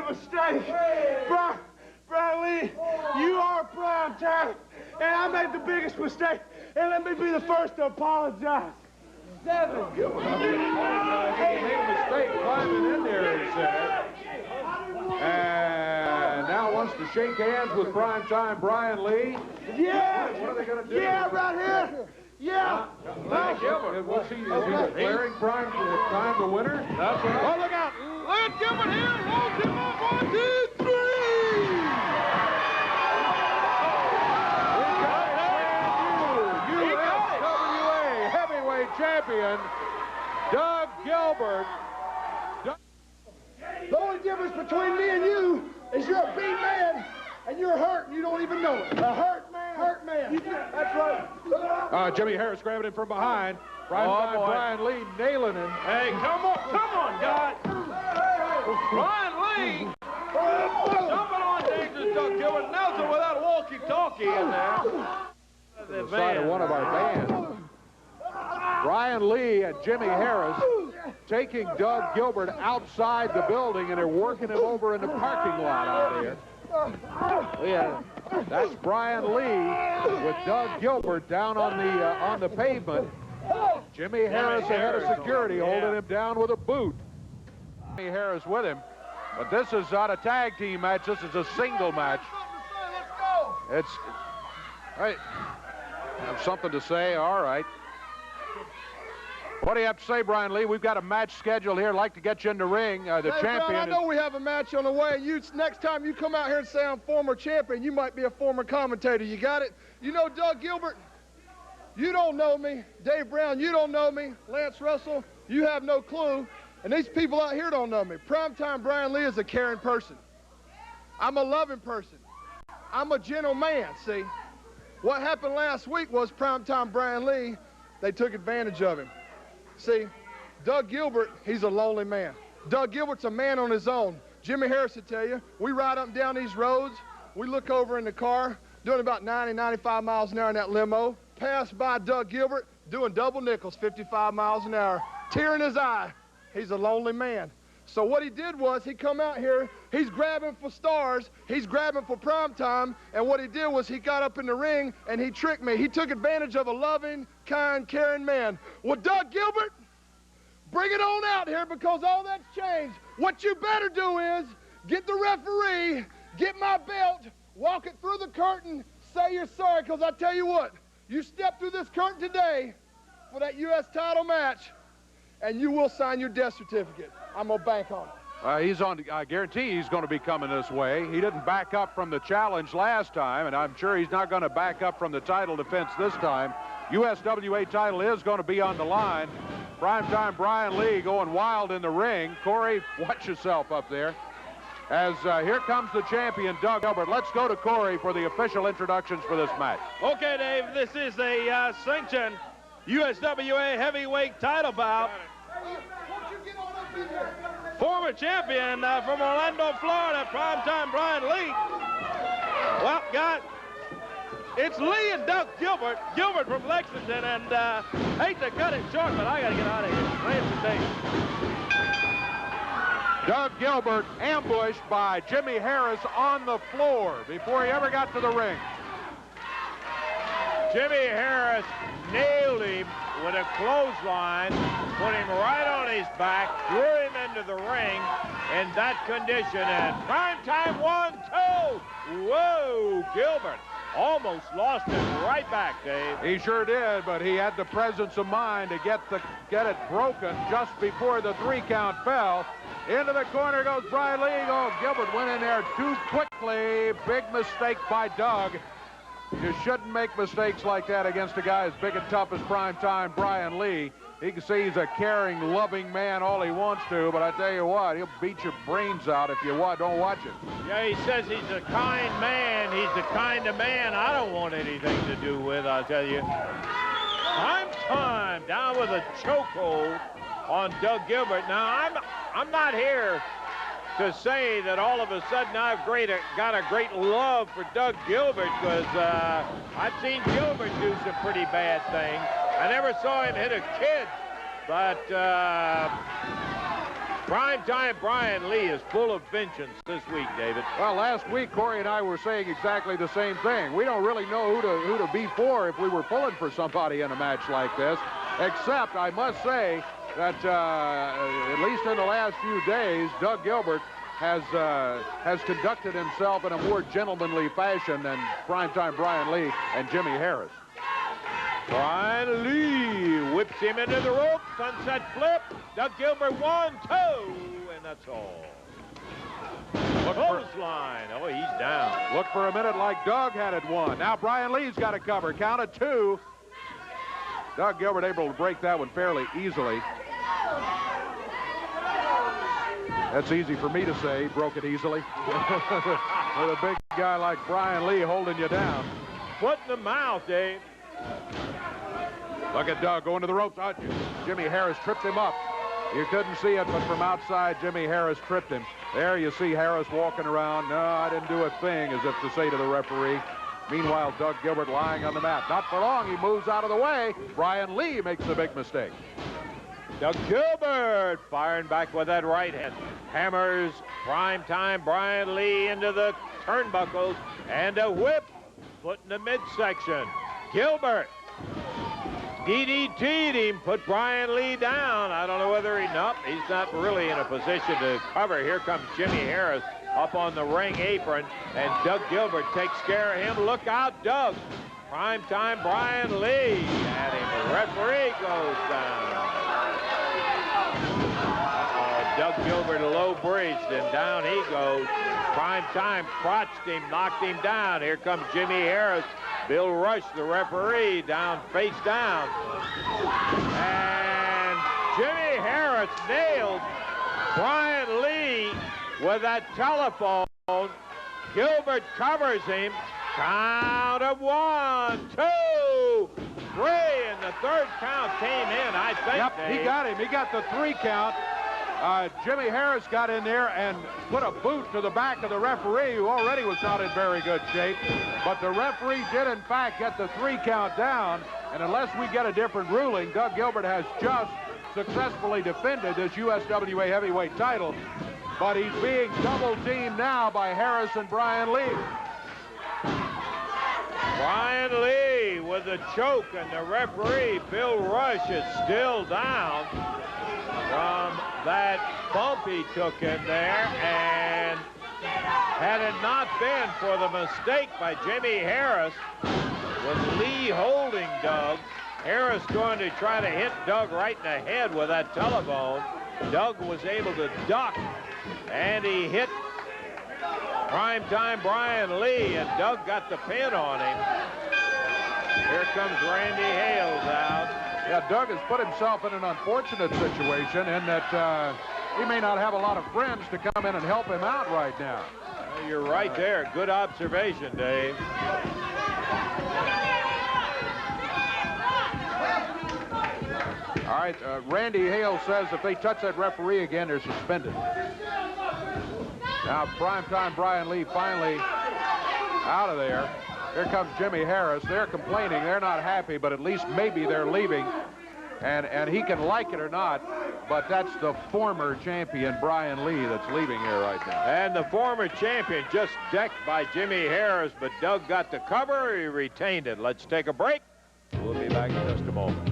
mistake. Brian Lee, you are prime time, and I made the biggest mistake, and let me be the first to apologize. He made a mistake climbing in there, he said. And now wants to shake hands with primetime Brian Lee. Yeah! What are they going to do? Yeah, right here! Yeah! Is he declaring time the winner? That's right. Oh, look out! Let Gilbert here! Rolls him up! 1, 2, 3! USWA heavyweight champion, Doug Gilbert. The only difference between me and you is you're a beat man and you're hurt and you don't even know it. A hurt man. Hurt man. That's right. Jimmy Harris grabbing him from behind. Brian Lee nailing him. Hey, come on, guys. Brian Lee jumping on dangerous Doug Gilbert. Nelson without walkie-talkie in there. The side of one of our bands. Brian Lee and Jimmy Harris taking Doug Gilbert outside the building, and they're working him over in the parking lot out there. Yeah, that's Brian Lee with Doug Gilbert down on the pavement. Jimmy Harris ahead of security, holding him down with a boot. Jimmy Harris with him, but this is not a tag team match. This is a single match. It's right. Have something to say? All right. What do you have to say, Brian Lee? We've got a match scheduled here. I'd like to get you in the ring. The champion. Brian, I know we have a match on the way. Next time you come out here and say I'm former champion, you might be a former commentator. You got it? You know Doug Gilbert? You don't know me. Dave Brown, you don't know me. Lance Russell, you have no clue. And these people out here don't know me. Primetime Brian Lee is a caring person. I'm a loving person. I'm a gentle man, see? What happened last week was Primetime Brian Lee, they took advantage of him. See, Doug Gilbert, he's a lonely man. Doug Gilbert's a man on his own. Jimmy Harris will tell you, we ride up and down these roads, we look over in the car, doing about 90, 95 miles an hour in that limo, pass by Doug Gilbert, doing double nickels, 55 miles an hour, tear in his eye. He's a lonely man. So what he did was he come out here, he's grabbing for stars, he's grabbing for prime time, and what he did was he got up in the ring and he tricked me. He took advantage of a loving, kind, caring man. Well, Doug Gilbert, bring it on out here because all that's changed. What you better do is get the referee, get my belt, walk it through the curtain, say you're sorry, because I tell you what, you step through this curtain today for that U.S. title match, and you will sign your death certificate. I'm going to bank on it. I guarantee he's going to be coming this way. He didn't back up from the challenge last time, and I'm sure he's not going to back up from the title defense this time. USWA title is going to be on the line. Primetime Brian Lee going wild in the ring. Corey, watch yourself up there. As here comes the champion, Doug Gilbert. Let's go to Corey for the official introductions for this match. Okay, Dave, this is a sanctioned USWA heavyweight title bout. Former champion from Orlando, Florida, primetime Brian Lee. Well, God, it's Lee and Doug Gilbert. Gilbert from Lexington, and hate to cut it short, but I got to get out of here. Doug Gilbert ambushed by Jimmy Harris on the floor before he ever got to the ring. Jimmy Harris nailed him with a clothesline, put him right on his back, threw him into the ring in that condition, and primetime 1-2. Whoa, Gilbert almost lost it right back, Dave. He sure did, but he had the presence of mind to get it broken just before the 3 count fell. Into the corner goes Brian Lee. Oh, Gilbert went in there too quickly. Big mistake by Doug. You shouldn't make mistakes like that against a guy as big and tough as primetime Brian Lee. He can say he's a caring, loving man all he wants to, but I tell you what, he'll beat your brains out if you don't watch it. Yeah, he says he's a kind man. He's the kind of man I don't want anything to do with, I'll tell you. Primetime down with a chokehold on Doug Gilbert. Now, I'm not here to say that all of a sudden I've got a great love for Doug Gilbert, because I've seen Gilbert do some pretty bad things. I never saw him hit a kid, but Primetime Brian Lee is full of vengeance this week, David. Well, last week, Corey and I were saying exactly the same thing. We don't really know who to be for if we were pulling for somebody in a match like this, except I must say that at least in the last few days, Doug Gilbert has conducted himself in a more gentlemanly fashion than Primetime Brian Lee and Jimmy Harris. Brian Lee whips him into the rope. Sunset flip. Doug Gilbert 1, 2, and that's all. Clothesline. Oh, he's down. Look for a minute like Doug had it won. Now Brian Lee's got to cover. Count of 2. Doug Gilbert able to break that one fairly easily. That's easy for me to say. He broke it easily. With a big guy like Brian Lee holding you down. Foot in the mouth, Dave. Look at Doug going to the ropes. Jimmy Harris tripped him up. You couldn't see it, but from outside, Jimmy Harris tripped him. There you see Harris walking around. No, I didn't do a thing, as if to say to the referee. Meanwhile, Doug Gilbert lying on the mat. Not for long, he moves out of the way. Brian Lee makes the big mistake. Doug Gilbert firing back with that right hand. Hammers Primetime Brian Lee into the turnbuckles and a whip. Foot in the midsection. Gilbert DDT'd him, put Brian Lee down. I don't know whether he's not really in a position to cover. Here comes Jimmy Harris up on the ring apron, and Doug Gilbert takes care of him. Look out, Doug. Primetime Brian Lee at him. The referee goes down. Doug Gilbert low bridged, and down he goes. Primetime crotched him, knocked him down. Here comes Jimmy Harris. Bill Rush, the referee, down, face down. And Jimmy Harris nailed Brian Lee with that telephone. Gilbert covers him. Count of 1, 2, 3, and the third count came in, I think. Yep, Dave. he got him. He got the 3 count. Jimmy Harris got in there and put a boot to the back of the referee, who already was not in very good shape. But the referee did, in fact, get the 3 count down. And unless we get a different ruling, Doug Gilbert has just successfully defended this USWA heavyweight title. But he's being double-teamed now by Harris and Brian Lee. Brian Lee with a choke, and the referee, Bill Rush, is still down from that bump he took in there. And had it not been for the mistake by Jimmy Harris, with Lee holding Doug, Harris going to try to hit Doug right in the head with that telephone. Doug was able to duck, and he hit Primetime Brian Lee, and Doug got the pin on him. Here comes Randy Hales out. Yeah, Doug has put himself in an unfortunate situation in that he may not have a lot of friends to come in and help him out right now. Well, you're right there. Good observation, Dave. All right, Randy Hale says if they touch that referee again, they're suspended. Now, Primetime Brian Lee finally out of there. Here comes Jimmy Harris. They're complaining. They're not happy, but at least maybe they're leaving. And he can like it or not, but that's the former champion, Brian Lee, that's leaving here right now. And the former champion just decked by Jimmy Harris, but Doug got the cover. He retained it. Let's take a break. We'll be back in just a moment.